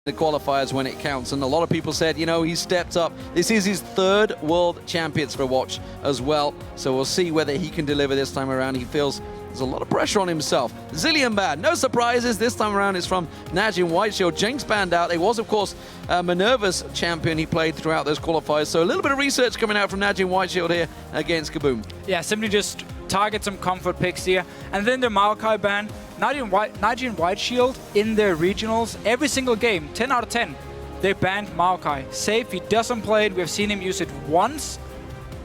the qualifiers when it counts, and a lot of people said, you know, he's stepped up. This is his 3rd World Champions for Watch as well, so we'll see whether he can deliver this time around. He feels there's a lot of pressure on himself. Zillion ban, no surprises. This time around it's from NaJin White Shield. Jinx banned out. It was, of course, Minerva's champion he played throughout those qualifiers, so a little bit of research coming out from NaJin White Shield here against KaBuM. Yeah, simply just target some comfort picks here. And then the Maokai ban. NaJin White Shield in their regionals, every single game, 10 out of 10, they banned Maokai. Safe, he doesn't play it. We've seen him use it once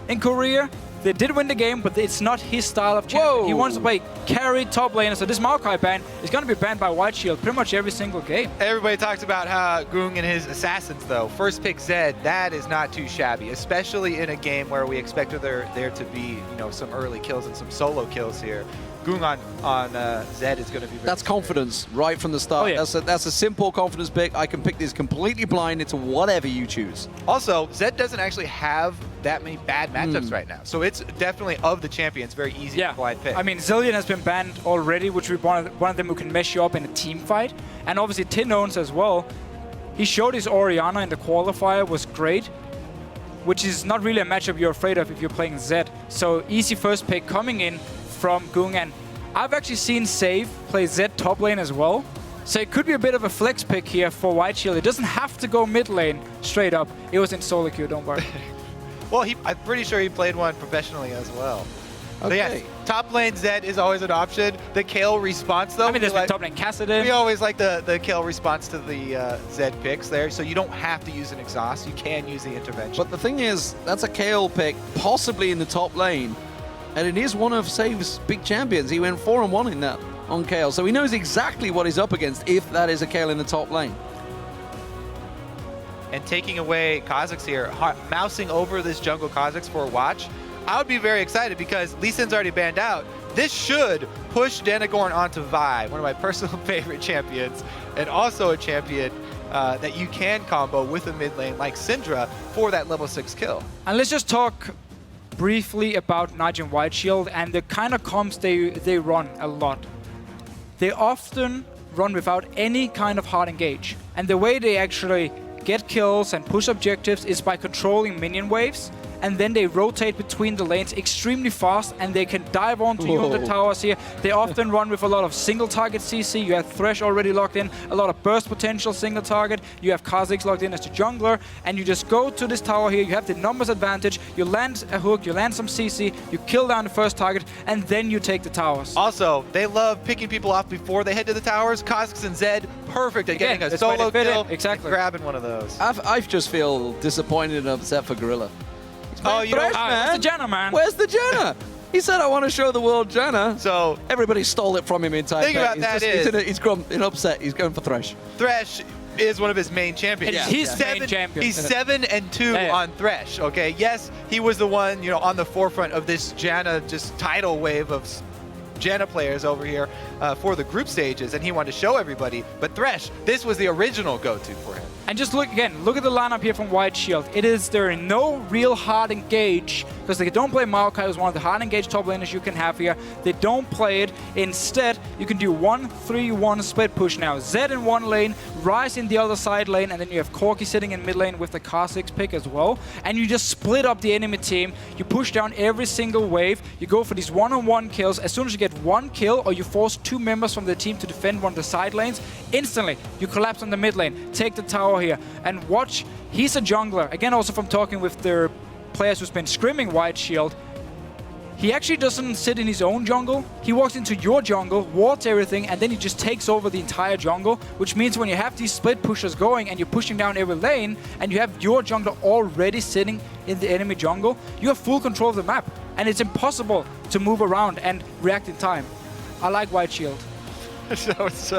in Korea. They did win the game, but it's not his style of champion. He wants to play carry top laner. So this Maokai ban is going to be banned by White Shield pretty much every single game. Everybody talks about how Ggoong and his assassins, though. First pick Zed, that is not too shabby, especially in a game where we expected there to be, you know, some early kills and some solo kills here. Ggoong on Zed is going to be very That's scary. confidence right from the start. Oh, yeah. That's a simple confidence pick. I can pick this completely blind into whatever you choose. Also, Zed doesn't actually have that many bad matchups right now. So it's definitely, of the champions, very easy to blind pick. I mean, Zillion has been banned already, which is one of them who can mess you up in a team fight. And obviously TinOwns as well. He showed his Orianna in the qualifier, was great, which is not really a matchup you're afraid of if you're playing Zed. So easy first pick coming in from Ggoong. And I've actually seen Save play Zed top lane as well. So it could be a bit of a flex pick here for White Shield. It doesn't have to go mid lane straight up. It was in solo queue, don't worry. Well, I'm pretty sure he played one professionally as well. Okay. So yeah, top lane Zed is always an option. The Kayle response, though. I mean, there's been top lane Kassadin. We always like the Kayle response to the Zed picks there, so you don't have to use an exhaust. You can use the intervention. But the thing is, that's a Kayle pick, possibly in the top lane. And it is one of Save's big champions. He went 4-1 in that on Kayle. So he knows exactly what he's up against if that is a Kayle in the top lane. And taking away Kha'Zix here, mousing over this jungle Kha'Zix for a watch, I would be very excited because Lee Sin's already banned out. This should push Danagorn onto Vi, one of my personal favorite champions, and also a champion that you can combo with a mid lane like Syndra for that level 6 kill. And let's just talk briefly about NaJin White Shield and the kind of comps they run a lot. They often run without any kind of hard engage. And the way they actually get kills and push objectives is by controlling minion waves, and then they rotate between the lanes extremely fast, and they can dive onto you on the towers here. They often run with a lot of single target CC. You have Thresh already locked in, a lot of burst potential single target. You have Kha'Zix locked in as the jungler, and you just go to this tower here. You have the numbers advantage. You land a hook, you land some CC, you kill down the first target, and then you take the towers. Also, they love picking people off before they head to the towers. Kha'Zix and Zed, perfect at getting a solo kill. Exactly. Grabbing one of those. I just feel disappointed and upset for Gorilla. Oh, you know, Thresh, man. Where's the Janna, man? Where's the Janna? He said, I want to show the world Janna. So everybody stole it from him in Taipei. Think about that he's upset. He's going for Thresh. Thresh is one of his main champions. It's his main champion. He's 7-2 on Thresh, okay? Yes, he was the one, you know, on the forefront of this Janna just tidal wave of Janna players over here for the group stages, and he wanted to show everybody. But Thresh, this was the original go-to for him. And just look again, look at the lineup here from White Shield. There is no real hard engage, because they don't play Maokai, who's one of the hard engaged top laners you can have here. They don't play it. Instead, you can do 1-3-1 split push now. Zed in one lane, Ryze in the other side lane, and then you have Corki sitting in mid lane with the Kha'Zix pick as well. And you just split up the enemy team. You push down every single wave. You go for these one-on-one kills. As soon as you get one kill, or you force 2 members from the team to defend one of the side lanes, instantly you collapse on the mid lane, take the tower here, and watch. He's a jungler. Again, also from talking with the players who's been scrimming White Shield, he actually doesn't sit in his own jungle. He walks into your jungle, wards everything, and then he just takes over the entire jungle, which means when you have these split pushers going and you're pushing down every lane, and you have your jungler already sitting in the enemy jungle, you have full control of the map, and it's impossible to move around and react in time. I like White Shield. So it's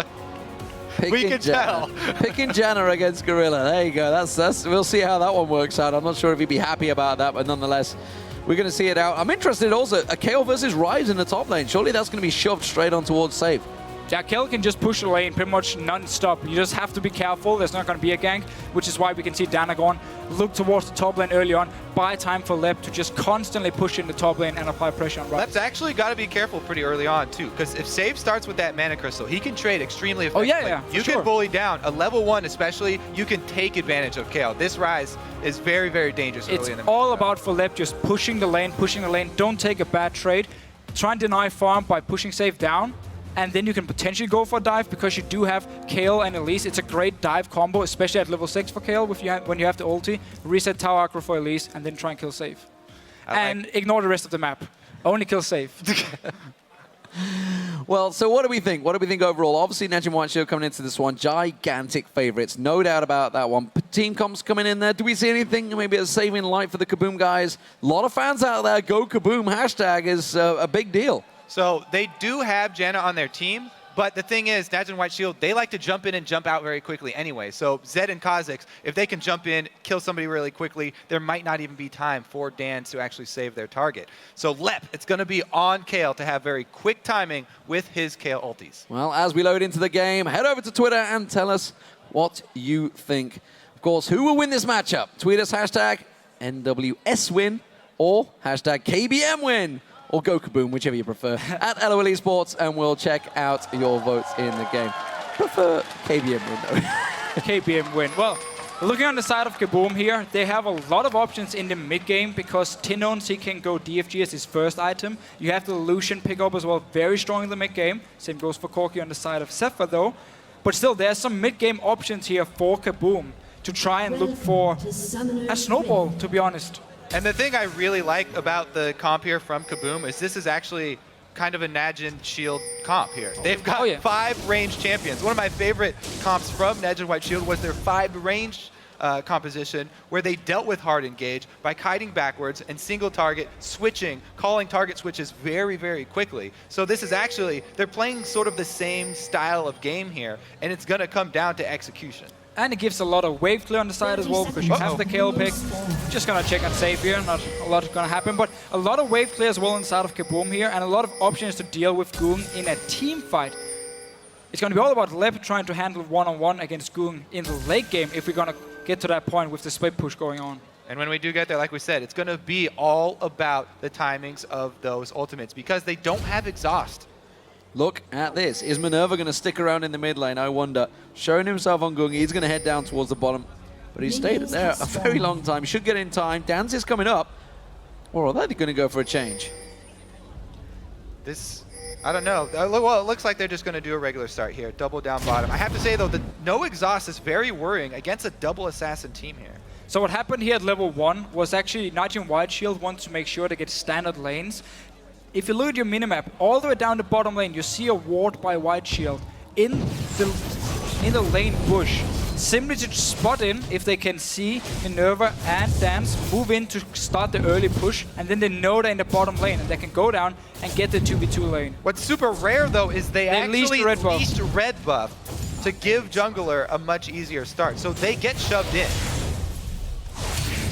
We can tell. Picking Janna against Gorilla. There you go. That's. We'll see how that one works out. I'm not sure if he'd be happy about that, but nonetheless, we're going to see it out. I'm interested also, a Kayle versus Ryze in the top lane. Surely that's going to be shoved straight on towards Save. Yeah, Kayle can just push the lane pretty much non-stop. You just have to be careful. There's not going to be a gank, which is why we can see Danagorn look towards the top lane early on, buy time for Lep to just constantly push in the top lane and apply pressure on Ryze. Lep's actually got to be careful pretty early on, too, because if Save starts with that Mana Crystal, he can trade extremely effectively. Oh, yeah, You can bully down. A level 1 especially, you can take advantage of Kayle. This Ryze is very, very dangerous early in the match. It's all about for Lep just pushing the lane. Don't take a bad trade. Try and deny farm by pushing Save down. And then you can potentially go for a dive because you do have Kayle and Elise. It's a great dive combo, especially at level 6 for Kayle when you have the ulti. Reset tower aggro for Elise, and then try and kill Save. And ignore the rest of the map. Only kill Save. Well, so what do we think? What do we think overall? Obviously, NaJin White Shield coming into this one, gigantic favorites. No doubt about that one. Team comps coming in there. Do we see anything, maybe a saving light for the KaBuM guys? A lot of fans out there. Go KaBuM hashtag is a big deal. So they do have Janna on their team, but the thing is, NaJin White Shield, they like to jump in and jump out very quickly anyway. So Zed and Kha'Zix, if they can jump in, kill somebody really quickly, there might not even be time for Dans to actually save their target. So Lep, it's going to be on Kayle to have very quick timing with his Kayle ultis. Well, as we load into the game, head over to Twitter and tell us what you think. Of course, who will win this matchup? Tweet us hashtag NWS win or hashtag KBM win. Or go KaBuM, whichever you prefer, at LOL Esports, and we'll check out your votes in the game. Prefer KBM win, though. KBM win. Well, looking on the side of KaBuM here, they have a lot of options in the mid game because TinOwns, he can go DFG as his first item. You have the Lucian pick up as well, very strong in the mid game. Same goes for Corki on the side of Zefa, though. But still, there's some mid game options here for KaBuM to try and look for a snowball, to be honest. And the thing I really like about the comp here from KaBuM is this is actually kind of a NaJin Shield comp here. They've got 5 ranged champions. One of my favorite comps from NaJin White Shield was their 5 ranged composition where they dealt with hard engage by kiting backwards and single target switching, calling target switches very, very quickly. So this is actually, they're playing sort of the same style of game here, and it's going to come down to execution. And it gives a lot of wave clear on the side as well because you have the Kayle pick. Just gonna check and save here, not a lot is gonna happen, but a lot of wave clear as well inside of KaBuM here and a lot of options to deal with Ggoong in a team fight. It's gonna be all about Lep trying to handle one-on-one against Ggoong in the late game if we're gonna get to that point with the split push going on. And when we do get there, like we said, it's gonna be all about the timings of those ultimates because they don't have exhaust. Look at this. Is Minerva going to stick around in the mid lane? I wonder. Showing himself on Ggoong. He's going to head down towards the bottom. But he stayed there a very long time. He should get in time. Dans is coming up. Or are they going to go for a change? This, I don't know. Well, it looks like they're just going to do a regular start here. Double down bottom. I have to say, though, the no exhaust is very worrying against a double assassin team here. So what happened here at level 1 was actually NaJin White Shield wants to make sure to get standard lanes. If you look at your minimap, all the way down the bottom lane, you see a ward by White Shield in the lane bush. Simply to spot in if they can see Minerva and Dans move in to start the early push, and then they know they're in the bottom lane and they can go down and get the 2v2 lane. What's super rare though is they actually leased red buff to give jungler a much easier start, so they get shoved in.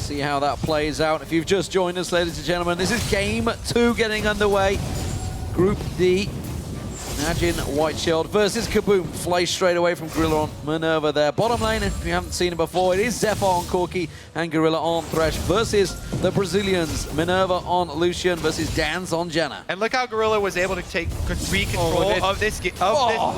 See how that plays out. If you've just joined us, ladies and gentlemen, this is game 2 getting underway. Group D, NaJin White Shield versus KaBuM. Fly straight away from Gorilla on Minerva there. Bottom lane, if you haven't seen it before, it is Zefa on Corki and Gorilla on Thresh versus the Brazilians. Minerva on Lucian versus Dans on Janna. And look how Gorilla was able to take complete control of this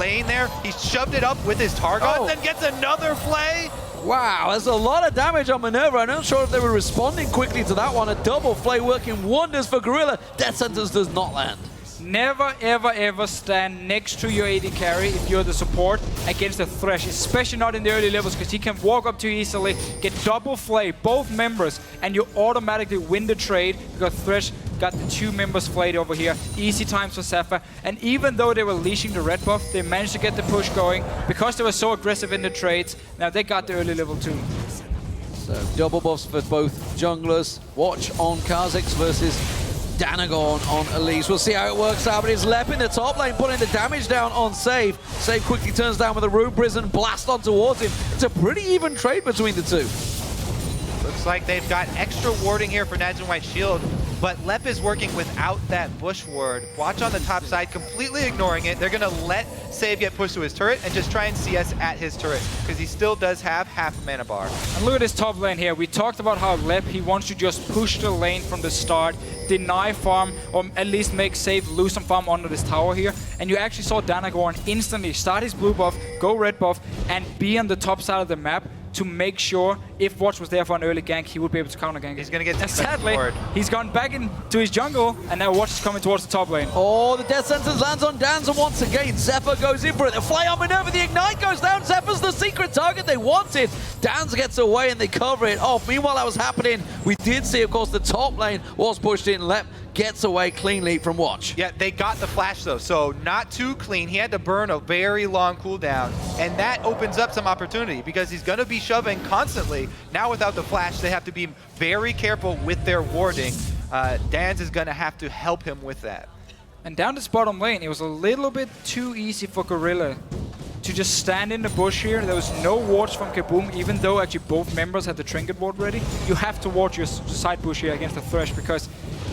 lane there. He shoved it up with his Targon, then gets another play. Wow, there's a lot of damage on Minerva. I'm not sure if they were responding quickly to that one. A double flay working wonders for Gorilla. Death Sentence does not land. Never, ever, ever stand next to your AD carry if you're the support against the Thresh, especially not in the early levels, because he can walk up too easily, get double flay, both members, and you automatically win the trade because Thresh got the 2 members flayed over here. Easy times for Zefa. And even though they were leashing the red buff, they managed to get the push going because they were so aggressive in the trades. Now they got the early level 2. So double buffs for both junglers. Watch on Kha'Zix versus Danagorn on Elise. We'll see how it works out, but it's Lep in the top lane putting the damage down on Save. Save quickly turns down with a Rune Prison blast on towards him. It's a pretty even trade between the two. Looks like they've got extra warding here for NaJin White Shield. but Lep is working without that bush ward. Watch on the top side, completely ignoring it. They're gonna let Save get pushed to his turret and just try and CS at his turret, because he still does have half a mana bar. And look at this top lane here. We talked about how Lep, he wants to just push the lane from the start, deny farm, or at least make Save lose some farm under this tower here. And you actually saw Danagorn instantly start his blue buff, go red buff, and be on the top side of the map to make sure if Watch was there for an early gank, he would be able to counter gank. He's going to get and sadly, he's gone back into his jungle, and now Watch is coming towards the top lane. Oh, the death sentence lands on Dan's, and once again, Zefa goes in for it. The fly on Minerva, the ignite goes down. Zefa's the secret target they wanted. Dan's gets away, and they cover it off. Meanwhile, that was happening. We did see, of course, the top lane was pushed in. Lep gets away cleanly from Watch. Yeah, they got the flash though, so not too clean. He had to burn a very long cooldown, and that opens up some opportunity because he's going to be shoving constantly. Now without the flash, they have to be very careful with their warding. Dan's is going to have to help him with that. And down this bottom lane, it was a little bit too easy for Gorilla to just stand in the bush here. There was no wards from KaBuM, even though actually both members had the trinket ward ready. You have to ward your side bush here against the Thresh, because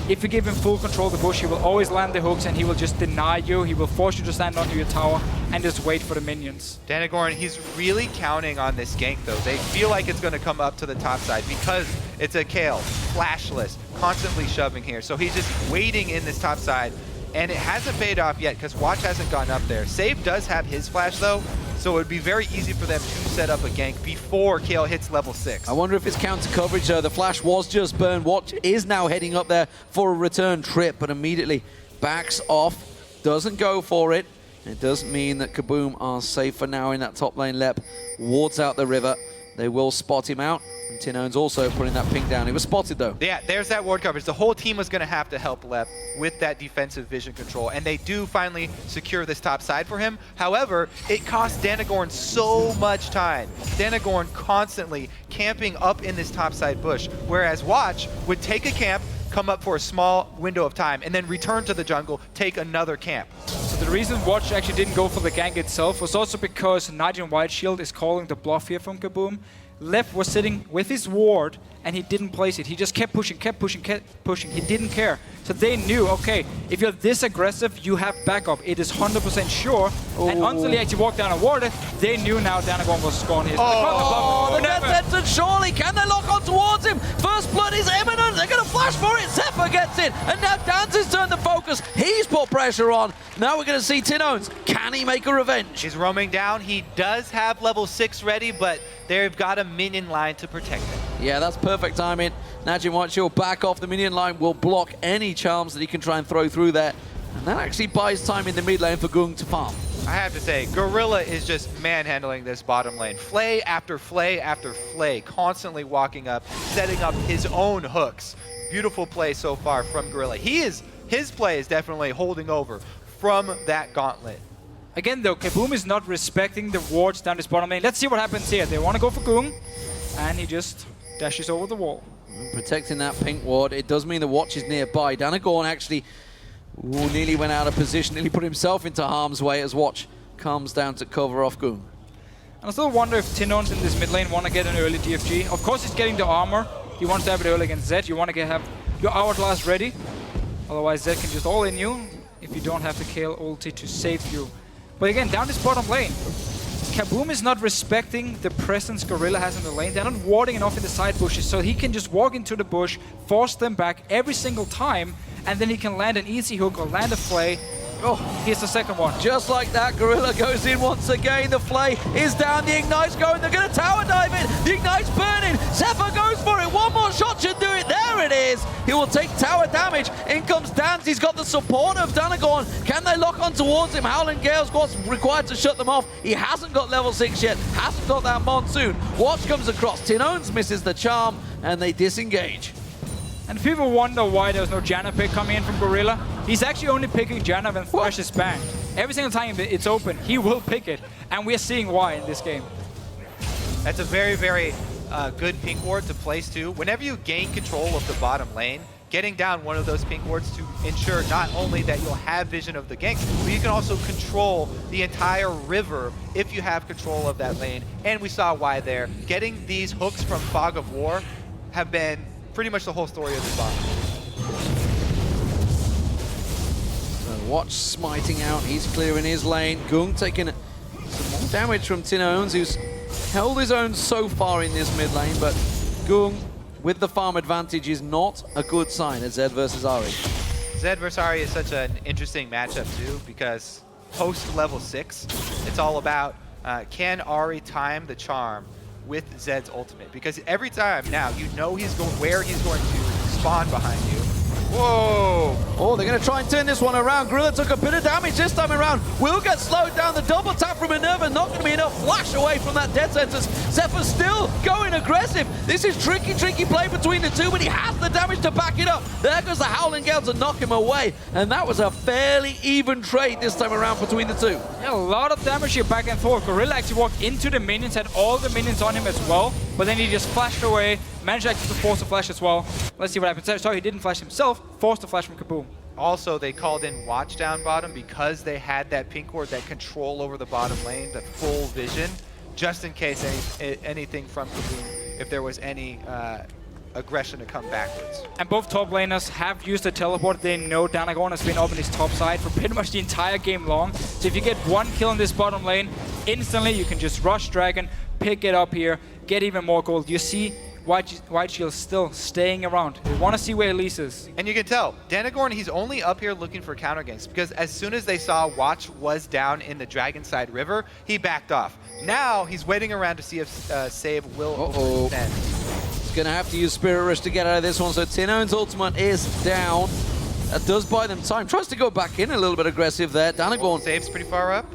if you give him full control of the bush, he will always land the hooks and he will just deny you. He will force you to stand onto your tower and just wait for the minions. Danagorn, he's really counting on this gank though. They feel like it's going to come up to the top side because it's a Kayle, flashless, constantly shoving here. So he's just waiting in this top side, and it hasn't paid off yet because Watch hasn't gone up there. Save does have his flash though, so it would be very easy for them to set up a gank before Kayle hits level 6. I wonder if it's counter coverage though. The flash was just burned. Watch is now heading up there for a return trip, but immediately backs off, doesn't go for it. It doesn't mean that KaBuM are safe for now in that top lane. Lep wards out the river. They will spot him out. And TinOwns also putting that ping down. He was spotted though. Yeah, there's that ward coverage. The whole team was going to have to help Lep with that defensive vision control, and they do finally secure this top side for him. However, it costs Danagorn so much time. Danagorn constantly camping up in this top side bush, whereas Watch would take a camp, come up for a small window of time, and then return to the jungle, take another camp. So the reason Watch actually didn't go for the gank itself was also because NaJin White Shield is calling the bluff here from KaBuM. Lep was sitting with his ward and he didn't place it. He just kept pushing, kept pushing, kept pushing. He didn't care. So they knew, okay, if you're this aggressive, you have backup. It is 100% sure. Ooh. And until he actually walked down and warded, they knew now Danagorn was gone here. Oh, the death sentence, surely. Can they lock on towards him? First blood is imminent. They're going to flash for it. Zefa gets it. And now Dan's has turned the focus. He's put pressure on. Now we're going to see TinOwns. Can he make a revenge? He's roaming down. He does have level 6 ready, but they've got a minion line to protect him. Yeah, that's perfect timing. NaJin White Shield back off. The minion line will block any charms that he can try and throw through there. And that actually buys time in the mid lane for Ggoong to farm. I have to say, Gorilla is just manhandling this bottom lane. Flay after flay after flay, constantly walking up, setting up his own hooks. Beautiful play so far from Gorilla. His play is definitely holding over from that gauntlet. Again though, KaBuM is not respecting the wards down this bottom lane. Let's see what happens here. They want to go for Ggoong, and he just dashes over the wall. Protecting that pink ward. It does mean the Watch is nearby. Danagorn actually nearly went out of position, nearly put himself into harm's way as Watch comes down to cover off Ggoong. And I still wonder if TinOwns in this mid lane want to get an early DFG. Of course he's getting the armor. He wants to have it early against Zed. You want to have your hourglass ready. Otherwise Zed can just all in you if you don't have the Kayle ulti to save you. But again, down this bottom lane, KaBuM is not respecting the presence Gorilla has in the lane. They're not warding enough in the side bushes, so he can just walk into the bush, force them back every single time, and then he can land an easy hook or land a flay. Oh, here's the second one. Just like that, Gorilla goes in once again. The flay is down, the ignite's going. They're going to tower dive it. The ignite's burning. Zefa goes for it. One more shot should do it. There it is. He will take tower damage. In comes Dance. He's got the support of Danagorn. Can they lock on towards him? Howling Gale's what's required to shut them off. He hasn't got level 6 yet. Hasn't got that monsoon. Watch comes across. TinOwns misses the charm, and they disengage. And people wonder why there's no Janna pick coming in from Gorilla. He's actually only picking Janna when Thresh is banned. Every single time it's open, he will pick it. And we're seeing why in this game. That's a very, very good pink ward to place too. Whenever you gain control of the bottom lane, getting down one of those pink wards to ensure not only that you'll have vision of the gank, but you can also control the entire river if you have control of that lane. And we saw why there. Getting these hooks from Fog of War have been pretty much the whole story of this bot. Watch smiting out, he's clearing his lane. Ggoong taking some more damage from TinOwns, who's held his own so far in this mid lane, but Ggoong with the farm advantage is not a good sign at Zed versus Ahri. Zed versus Ahri is such an interesting matchup too, because post level 6, it's all about can Ahri time the charm with Zed's ultimate? Because every time now, you know where he's going to spawn behind you. Whoa! Oh, they're going to try and turn this one around. Gorilla took a bit of damage this time around. Will get slowed down. The double tap from Minerva, not going to be enough. Flash away from that dead sentence. Zefa still going aggressive. This is tricky play between the two, but he has the damage to back it up. There goes the Howling Gale to knock him away. And that was a fairly even trade this time around between the two. Yeah, a lot of damage here back and forth. Gorilla actually walked into the minions, had all the minions on him as well, but then he just flashed away. Managed actually to force a flash as well. Let's see what happens. Sorry, he didn't flash himself. Forced a flash from KaBuM. Also, they called in watch down bottom because they had that pink ward, that control over the bottom lane, the full vision, just in case anything from KaBuM, if there was any aggression to come backwards. And both top laners have used the teleport. They know Danagorn has been up in his top side for pretty much the entire game long. So if you get one kill in this bottom lane, instantly you can just rush Dragon, pick it up here, get even more gold. You see White Shield still staying around. We want to see where Elise is. And you can tell, Danagorn, he's only up here looking for counter ganks because as soon as they saw Watch was down in the Dragon Side River, he backed off. Now he's waiting around to see if Save will end. He's going to have to use Spirit Rush to get out of this one, so TinOwns' ultimate is down. That does buy them time. Tries to go back in a little bit aggressive there. Danagorn. Save's pretty far up.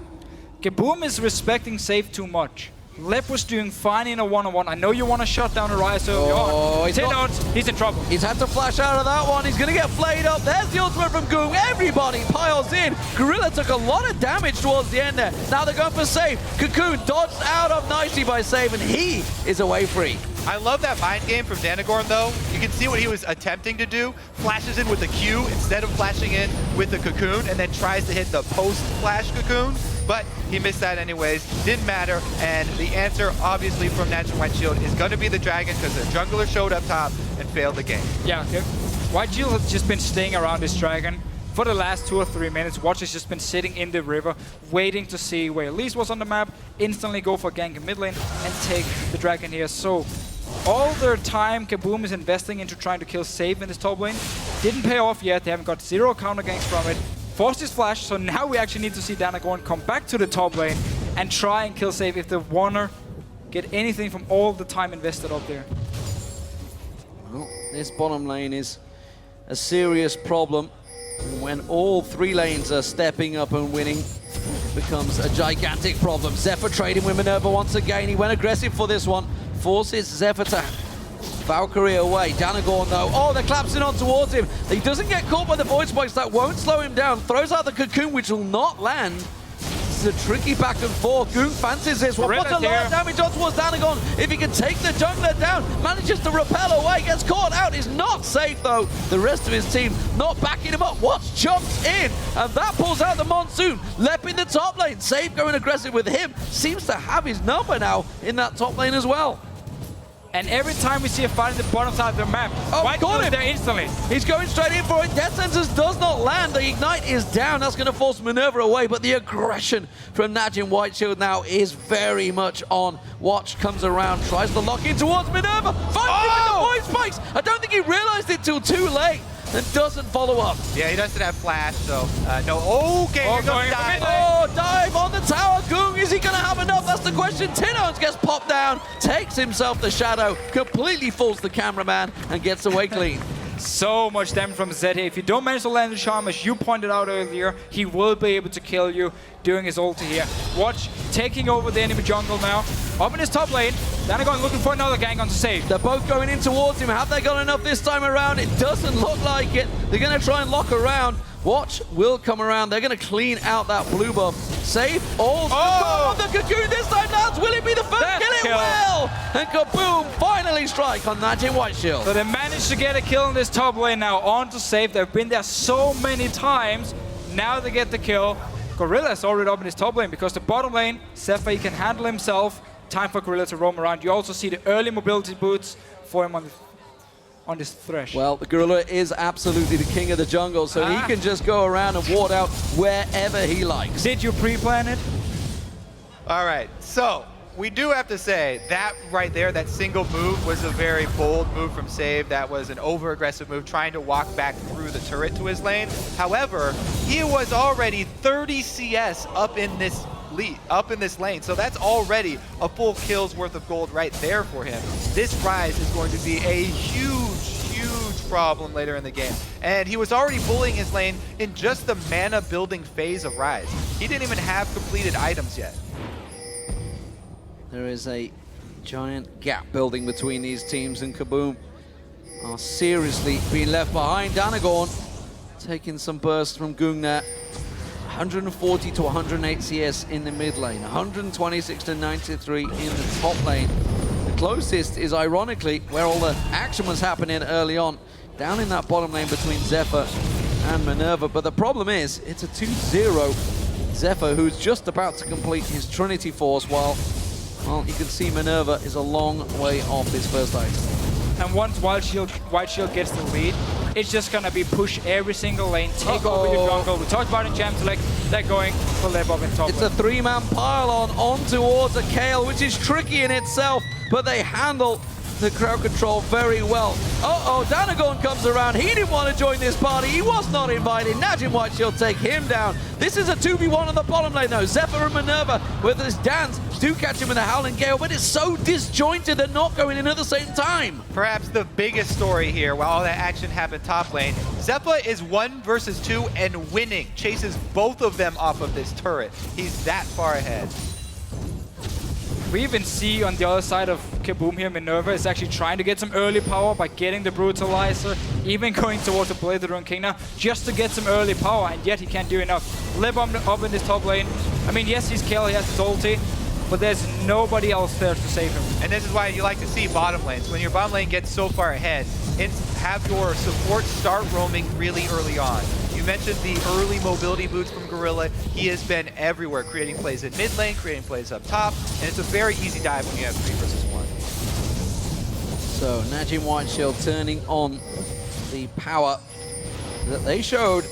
KaBuM is respecting Save too much. Lep was doing fine in a one-on-one. I know you want to shut down a Ryze early on. TinOwns, he's in trouble. He's had to flash out of that one. He's going to get flayed up. There's the ultimate from Ggoong. Everybody piles in. Gorilla took a lot of damage towards the end there. Now they're going for Save. Cocoon dodged out of nicely by Save, and he is away free. I love that mind game from Danagorn, though. You can see what he was attempting to do. Flashes in with the Q instead of flashing in with the Cocoon, and then tries to hit the post-flash Cocoon. But he missed that anyways. Didn't matter. And the answer, obviously, from NaJin White Shield is going to be the Dragon because the jungler showed up top and failed the game. Yeah, White Shield has just been staying around this Dragon for the last 2 or 3 minutes. Watch has just been sitting in the river, waiting to see where Elise was on the map, instantly go for gank in mid lane, and take the Dragon here. So all their time KaBuM is investing into trying to kill Save in this top lane didn't pay off yet. They haven't got 0 counter ganks from it. Forced his flash, so now we actually need to see Danagorn come back to the top lane and try and kill Save if they want to get anything from all the time invested up there. Well, this bottom lane is a serious problem. When all 3 lanes are stepping up and winning, it becomes a gigantic problem. Zefa trading with Minerva once again. He went aggressive for this one. Forces Zefa to Valkyrie away. Danagorn though, oh, they're collapsing on towards him. He doesn't get caught by the void spikes. That won't slow him down. Throws out the Cocoon, which will not land. This is a tricky back and forth. Ggoong fancies this one. Puts a lot of damage on towards Danagorn. If he can take the jungler down, manages to repel away, gets caught out. Is not safe though. The rest of his team not backing him up. Watch jumps in, and that pulls out the Monsoon. Lep in the top lane. Save going aggressive with him. Seems to have his number now in that top lane as well. And every time we see a fight in the bottom side of the map, White got him there instantly. He's going straight in for it. Death Sentence does not land. The Ignite is down. That's going to force Minerva away. But the aggression from NaJin White Shield now is very much on. Watch comes around, tries to lock in towards Minerva. Finds him with the void spikes. I don't think he realized it till too late. And doesn't follow up. Yeah, he doesn't have flash, so no. Okay, here goes dive. Oh, dive on the tower. Ggoong, is he going to have enough? That's the question. TinOwns gets popped down, takes himself the shadow, completely fools the cameraman, and gets away clean. So much damage from Zed. If you don't manage to land the charm, as you pointed out earlier, he will be able to kill you doing his ulti here. Watch, taking over the enemy jungle now. Up in his top lane, Danagorn looking for another gang on to save. They're both going in towards him. Have they got enough this time around? It doesn't look like it. They're going to try and lock around. Watch will come around. They're going to clean out that blue buff. Save all. Oh, the Cocoon this time. That's will it be the first kill? It will. And KaBuM finally strike on NaJin White Shield. So they managed to get a kill in this top lane now. On to Save. They've been there so many times. Now they get the kill. Gorilla's already up in his top lane because the bottom lane, Zefa, he can handle himself. Time for Gorilla to roam around. You also see the early mobility boots for him on this Thresh. Well, the Gorilla is absolutely the king of the jungle, so he can just go around and ward out wherever he likes. Did you pre-plan it? All right, so we do have to say that right there, that single move was a very bold move from Save. That was an over-aggressive move, trying to walk back through the turret to his lane. However, he was already 30 CS up in this lane, so that's already a full kill's worth of gold right there for him. This Ryze is going to be a huge problem later in the game, and he was already bullying his lane in just the mana building phase of Ryze. He didn't even have completed items yet. There is a giant gap building between these teams, and KaBuM are seriously being left behind. Danagorn taking some bursts from Ggoong there. 140 to 108 CS in the mid lane, 126 to 93 in the top lane. The closest is ironically where all the action was happening early on, down in that bottom lane between Zefa and Minerva. But the problem is, it's a 2-0 Zefa, who's just about to complete his Trinity Force, while, well, you can see Minerva is a long way off his first item. And once White Shield gets the lead, it's just gonna be push every single lane, take over your jungle. We talked about in Jam Select, they're going for Lebov in top It's lane. a three-man pile on towards a Kayle, which is tricky in itself, but they handle the crowd control very well. Danagorn comes around. He didn't want to join this party. He was not invited. NaJin White Shield take him down. This is a 2v1 on the bottom lane though. Zefa and Minerva with this dance do catch him in the Howling Gale, but it's so disjointed they're not going in at the same time. Perhaps the biggest story here, while all that action happened top lane, Zefa is 1 versus 2 and winning. Chases both of them off of this turret. He's that far ahead. We even see on the other side of KaBuM here, Minerva is actually trying to get some early power by getting the Brutalizer, even going towards the Blade of the Ruined King now, just to get some early power, and yet he can't do enough. Lebov up in this top lane. I mean, yes, he's Kayle, he has his ulti, but there's nobody else there to save him. And this is why you like to see bottom lanes. When your bottom lane gets so far ahead, have your support start roaming really early on. You mentioned the early mobility boots from Gorilla. He has been everywhere, creating plays in mid lane, creating plays up top, and it's a very easy dive when you have 3 versus 1. So NaJin White Shield turning on the power that they showed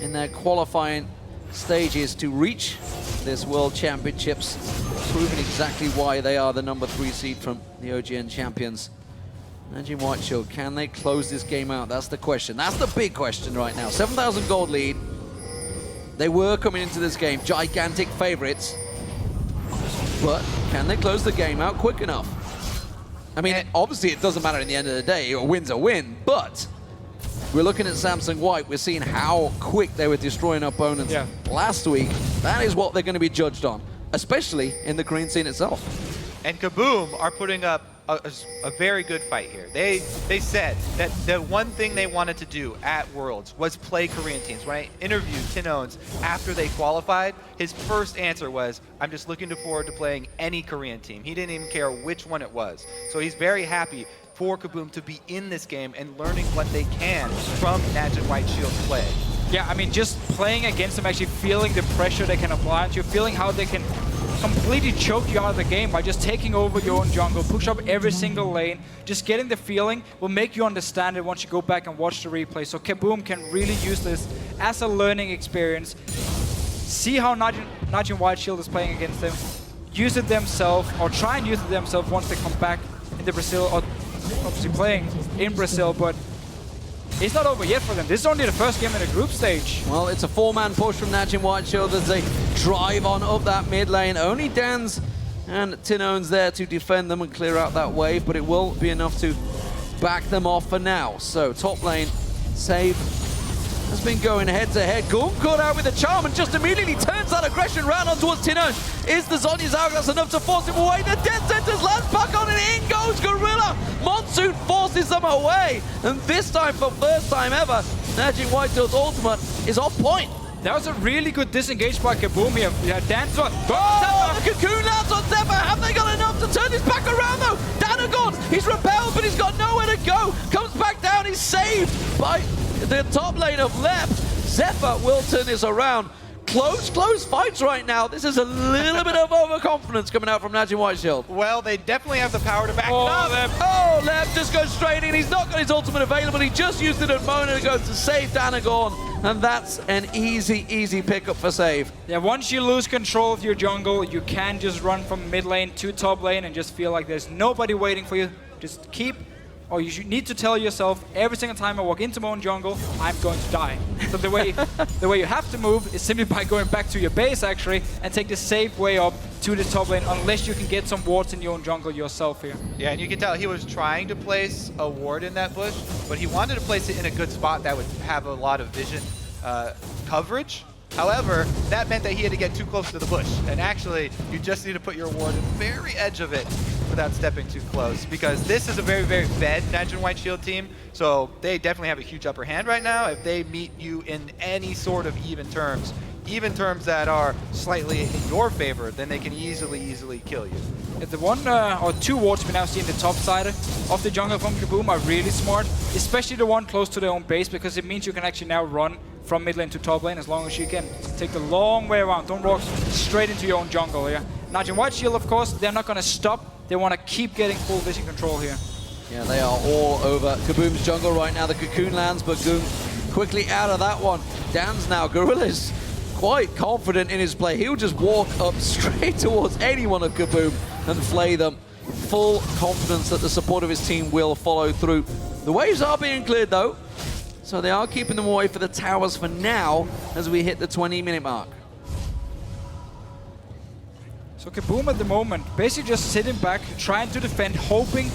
in their qualifying stages to reach this World Championships, proving exactly why they are the number 3 seed from the OGN champions. NaJin White Shield, can they close this game out? That's the question. That's the big question right now. 7,000 gold lead. They were coming into this game gigantic favorites, but can they close the game out quick enough? I mean, obviously it doesn't matter in the end of the day. A win's a win, but we're looking at Samsung White. We're seeing how quick they were destroying opponents last week. That is what they're going to be judged on, especially in the Korean scene itself. And KaBuM are putting up a very good fight here. They said that the one thing they wanted to do at Worlds was play Korean teams. When I interviewed TinOwns after they qualified, his first answer was, I'm just looking forward to playing any Korean team. He didn't even care which one it was. So he's very happy for KaBuM to be in this game and learning what they can from NaJin White Shield's play. Yeah, I mean, just playing against them, actually feeling the pressure they can apply to you, feeling how they can completely choke you out of the game by just taking over your own jungle, push up every single lane, just getting the feeling will make you understand it once you go back and watch the replay. So KaBuM can really use this as a learning experience, see how NaJin White Shield is playing against them, use it themselves, or try and use it themselves once they come back into Brazil, or obviously playing in Brazil, but it's not over yet for them. This is only the first game in the group stage. Well, it's a 4-man push from NaJin White Shield as they drive on up that mid lane. Only Dan's and TinOwns there to defend them and clear out that wave, but it will be enough to back them off for now. So top lane, Save has been going head-to-head. Ggoong caught out with a charm and just immediately turns that aggression round on towards TinOwns. Is the Zhonya's hourglass enough to force him away? The Death Sentence lands back on and in goes Gorilla. Monsoon forces them away. And this time, for first time ever, NaJin White Shield's ultimate is off point. That was a really good disengage by KaBuM here. Yeah, Dan's one. Oh, the cocoon lands on Zefa. Have they got enough to turn this back around though? Danagorn, he's repelled, but he's got nowhere to go. Comes back down, he's saved by the top lane of Lep. Zefa will turn this around. close fights right now. This is a little bit of overconfidence coming out from NaJin White Shield. Well, they definitely have the power to back it up. Oh, Leb just goes straight in. He's not got his ultimate available. He just used it a moment ago to save Danagorn. And that's an easy pickup for save. Yeah, once you lose control of your jungle, you can just run from mid lane to top lane and just feel like there's nobody waiting for you. Just keep, or you should need to tell yourself, every single time I walk into my own jungle, I'm going to die. So the way you have to move is simply by going back to your base, actually, and take the safe way up to the top lane, unless you can get some wards in your own jungle yourself here. Yeah, and you can tell he was trying to place a ward in that bush, but he wanted to place it in a good spot that would have a lot of vision coverage. However, that meant that he had to get too close to the bush. And actually, you just need to put your ward at the very edge of it without stepping too close, because this is a very fed NaJin White Shield team. So they definitely have a huge upper hand right now. If they meet you in any sort of even terms that are slightly in your favor, then they can easily kill you. Yeah, the one or two wards we now see in the top side of the jungle from KaBuM are really smart, especially the one close to their own base, because it means you can actually now run from mid lane to top lane as long as you can take the long way around. Don't walk straight into your own jungle here. NaJin White Shield, of course, they're not going to stop. They want to keep getting full vision control here. Yeah, they are all over KaBuM's jungle right now. The cocoon lands, but Ggoong quickly out of that one. Dan's now. Gorilla's quite confident in his play. He'll just walk up straight towards any one of KaBuM and flay them. Full confidence that the support of his team will follow through. The waves are being cleared, though. So they are keeping them away for the towers for now as we hit the 20-minute mark. So KaBuM at the moment, basically just sitting back, trying to defend, hoping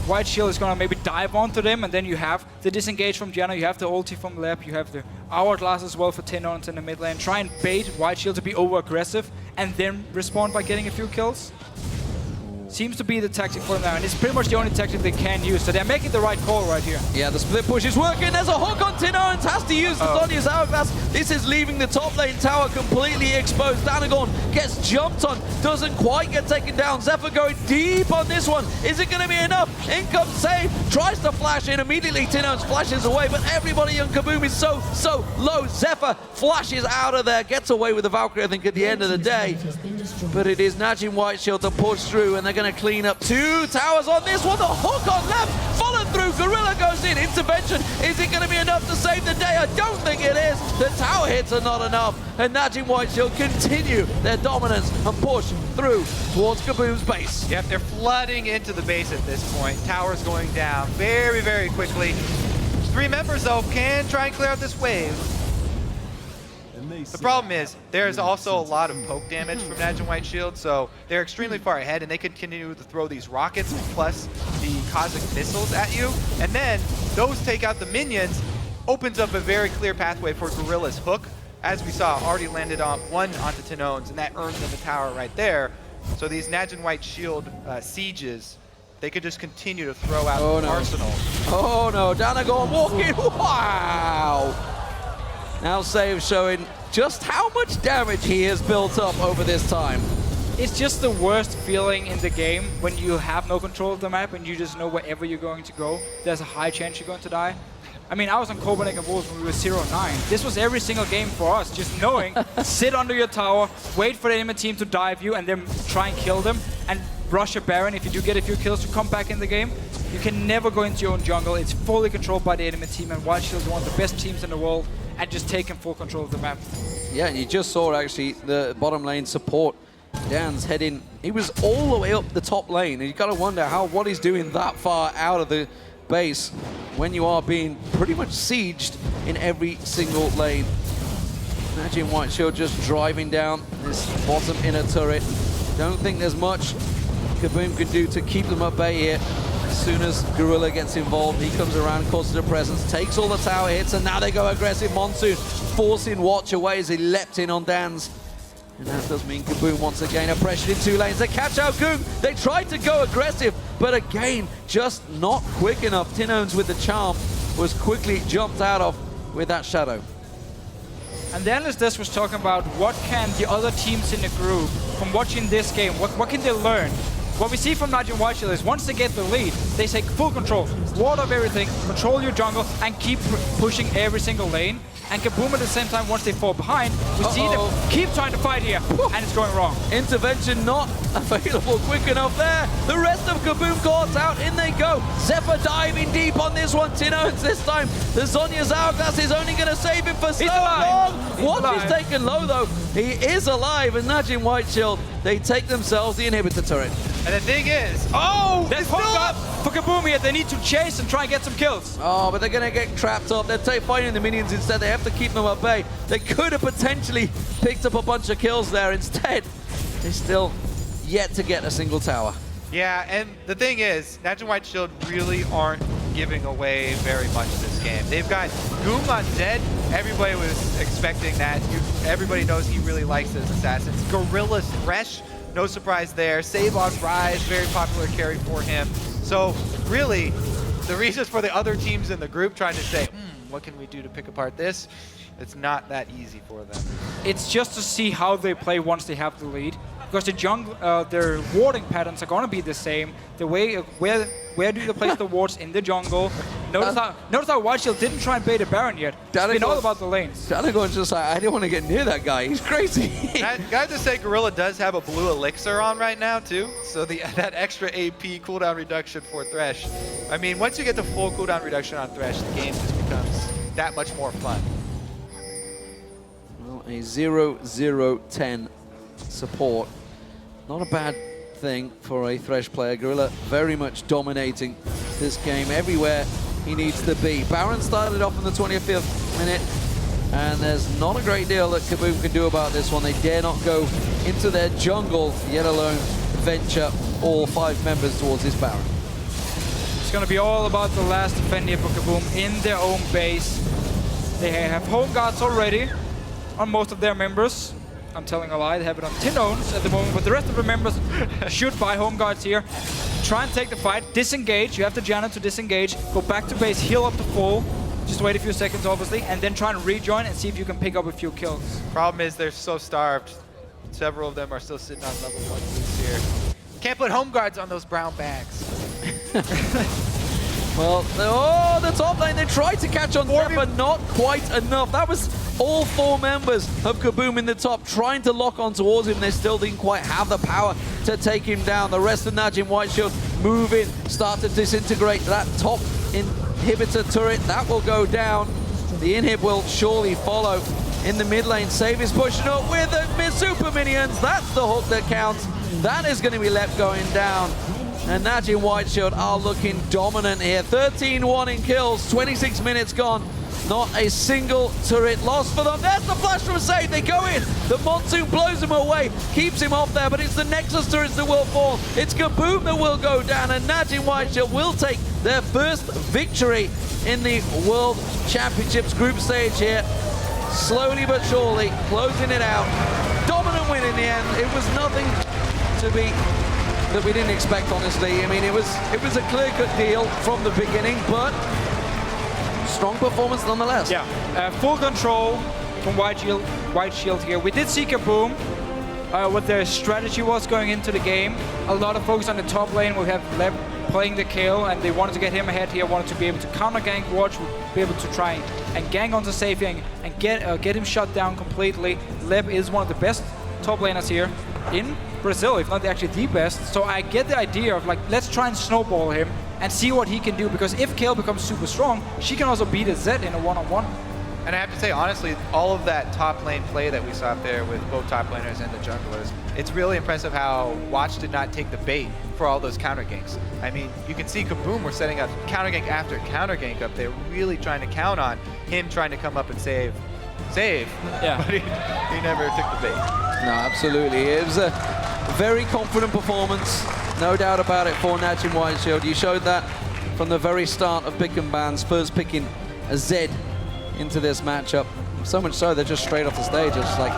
White Shield is going to maybe dive onto them, and then you have the disengage from Janna, you have the ulti from Leb, you have the hourglass as well for TinOwns in the mid lane. Try and bait White Shield to be over-aggressive, and then respond by getting a few kills. Seems to be the tactic for them now, and it's pretty much the only tactic they can use, so they're making the right call right here. Yeah, the split push is working. There's a hook on TinOwns, has to use the Sonya's hourglass. This is leaving the top lane tower completely exposed. Danagorn gets jumped on, doesn't quite get taken down. Zefa going deep on this one. Is it going to be enough? In comes save, tries to flash in. Immediately TinOwns flashes away, but everybody on KaBuM is so low. Zefa flashes out of there, gets away with the Valkyrie, I think, at the end of the day. But it is NaJin White Shield to push through, and they're going to clean up two towers on this one. The hook on left, followed through. Gorilla goes in. Intervention. Is it going to be enough to save the day? I don't think it is. The tower hits are not enough, and NaJin White Shield continue their dominance and push through towards KaBuM's base. Yep, they're flooding into the base at this point. Towers going down very quickly. Three members, though, can try and clear out this wave. The problem is, there's also a lot of poke damage from NaJin White Shield, so they're extremely far ahead, and they can continue to throw these rockets plus the Kha'Zix missiles at you, and then those take out the minions, opens up a very clear pathway for Gorilla's hook. As we saw, already landed on one onto TinOwns, and that earned them the tower right there. So these NaJin White Shield sieges, they could just continue to throw out arsenals. Oh no, Danagorn walking, wow! Now Save showing just how much damage he has built up over this time. It's just the worst feeling in the game when you have no control of the map and you just know wherever you're going to go, there's a high chance you're going to die. I mean, I was on Copenhagen Wolves when we were 0-9. This was every single game for us, just knowing, sit under your tower, wait for the enemy team to dive you, and then try and kill them, and rush a Baron if you do get a few kills to come back in the game. You can never go into your own jungle. It's fully controlled by the enemy team, and White Shield is one of the best teams in the world at just taking full control of the map. Yeah, and you just saw actually the bottom lane support. Dan's heading, he was all the way up the top lane, and you gotta wonder what he's doing that far out of the base when you are being pretty much sieged in every single lane. NaJin White Shield just driving down this bottom inner turret. Don't think there's much KaBuM can do to keep them at bay here. As soon as Gorilla gets involved, he comes around, causes a presence, takes all the tower hits, and now they go aggressive. Monsoon forcing Watch away as he leapt in on Dan's. And that does mean KaBuM once again are pressured in two lanes. They catch out Ggoong. They tried to go aggressive, but again, just not quick enough. TinOwns with the charm was quickly jumped out of with that shadow. And then as Des was talking about what can the other teams in the group, from watching this game, what can they learn? what we see from NaJin White Shield is once they get the lead, they take full control, ward of everything, control your jungle, and keep pushing every single lane. And KaBuM at the same time, once they fall behind, we see them keep trying to fight here, and it's going wrong. Intervention not available quick enough there. The rest of KaBuM courts out, in they go. Zefa diving deep on this one. TinOwns this time. The Zhonya's hourglass is only going to save him for so long. Watch is taken low though. He is alive, and NaJin White Shield, they take themselves the inhibitor turret. And the thing is, oh, that's still up for KaBuM here. They need to chase and try and get some kills. Oh, but they're going to get trapped up. They're fighting the minions instead. They have to keep them at bay. They could have potentially picked up a bunch of kills there. Instead, they still yet to get a single tower. Yeah, and the thing is, NaJin White Shield really aren't giving away very much this game. They've got Ggoong on Zed. Everybody was expecting that. Everybody knows he really likes his assassins. Gorilla's Thresh, no surprise there. Save on Ryze, very popular carry for him. So really, the reasons for the other teams in the group trying to say, what can we do to pick apart this? It's not that easy for them. It's just to see how they play once they have the lead. Because the jungle, their warding patterns are going to be the same. The way where do they place the wards in the jungle? Notice how White Shield didn't try and bait a Baron yet. It's been all about the lanes. Danagorn's just like, I didn't want to get near that guy. He's crazy. I have to say, Gorilla does have a blue elixir on right now too. So that extra AP cooldown reduction for Thresh. I mean, once you get the full cooldown reduction on Thresh, the game just becomes that much more fun. Well, a 0-0-10 support. Not a bad thing for a Thresh player. Gorilla very much dominating this game everywhere he needs to be. Baron started off in the 25th minute, and there's not a great deal that KaBuM can do about this one. They dare not go into their jungle, yet alone venture all 5 members towards this Baron. It's going to be all about the last defend here for KaBuM in their own base. They have home guards already on most of their members. I'm telling a lie, they have it on TinOwns at the moment, but the rest of the members should buy home guards here. Try and take the fight, disengage. You have the Janna to disengage, go back to base, heal up to full. Just wait a few seconds, obviously, and then try and rejoin and see if you can pick up a few kills. Problem is they're so starved. Several of them are still sitting on level 1 boosts here. Can't put home guards on those brown bags. Well, the top lane, they tried to catch on Zefa, not quite enough. That was all 4 members of KaBuM in the top trying to lock on towards him. They still didn't quite have the power to take him down. The rest of NaJin White Shield move in, start to disintegrate that top inhibitor turret. That will go down. The inhib will surely follow. In the mid lane, Save is pushing up with the super minions. That's the hook that counts. That is going to be left going down. And NaJin White Shield are looking dominant here. 13-1 in kills, 26 minutes gone. Not a single turret lost for them. There's the flash from Save. They go in. The Monsoon blows him away, keeps him off there, but it's the Nexus turrets that will fall. It's KaBuM that will go down, and NaJin White Shield will take their first victory in the World Championships group stage here. Slowly but surely, closing it out. Dominant win in the end. It was nothing to be that we didn't expect, honestly. I mean, it was a clear-cut deal from the beginning, but strong performance nonetheless. Yeah, full control from White Shield here. We did see KaBuM, what their strategy was going into the game. A lot of focus on the top lane. We have Leb playing the Kayle, and they wanted to get him ahead here, wanted to be able to counter-gank Watch, be able to try and gang onto Safe and get him shut down completely. Leb is one of the best top laners here in Brazil, if not actually the best. So I get the idea of, like, let's try and snowball him and see what he can do, because if Kayle becomes super strong, she can also beat a Zed in a one-on-one. And I have to say, honestly, all of that top lane play that we saw up there with both top laners and the junglers, it's really impressive how Watch did not take the bait for all those counter ganks. I mean, you can see KaBuM were setting up counter gank after counter gank up there, really trying to count on him trying to come up and save. Yeah. But he never took the bait. No, absolutely. It was a very confident performance, no doubt about it, for NaJin White Shield. You showed that from the very start of pick and bans, first picking a Zed into this matchup. So much so, they're just straight off the stage. It's like,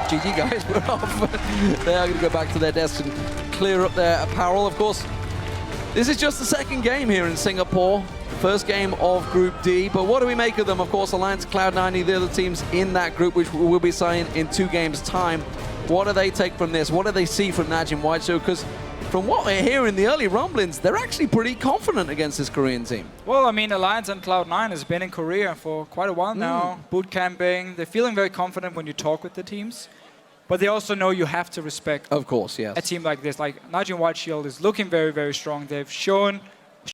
GG guys, we're off. They are going to go back to their desks and clear up their apparel. Of course, this is just the second game here in Singapore. First game of Group D, but what do we make of them? Of course, Alliance, Cloud9, the other teams in that group, which we'll be saying in 2 games' time. What do they take from this? What do they see from NaJin White Shield? Because from what I hear in the early rumblings, they're actually pretty confident against this Korean team. Well, I mean, Alliance and Cloud9 has been in Korea for quite a while now, boot camping. They're feeling very confident when you talk with the teams. But they also know you have to respect Of course, yes. a team like this. Like, NaJin White Shield is looking very, very strong. They've shown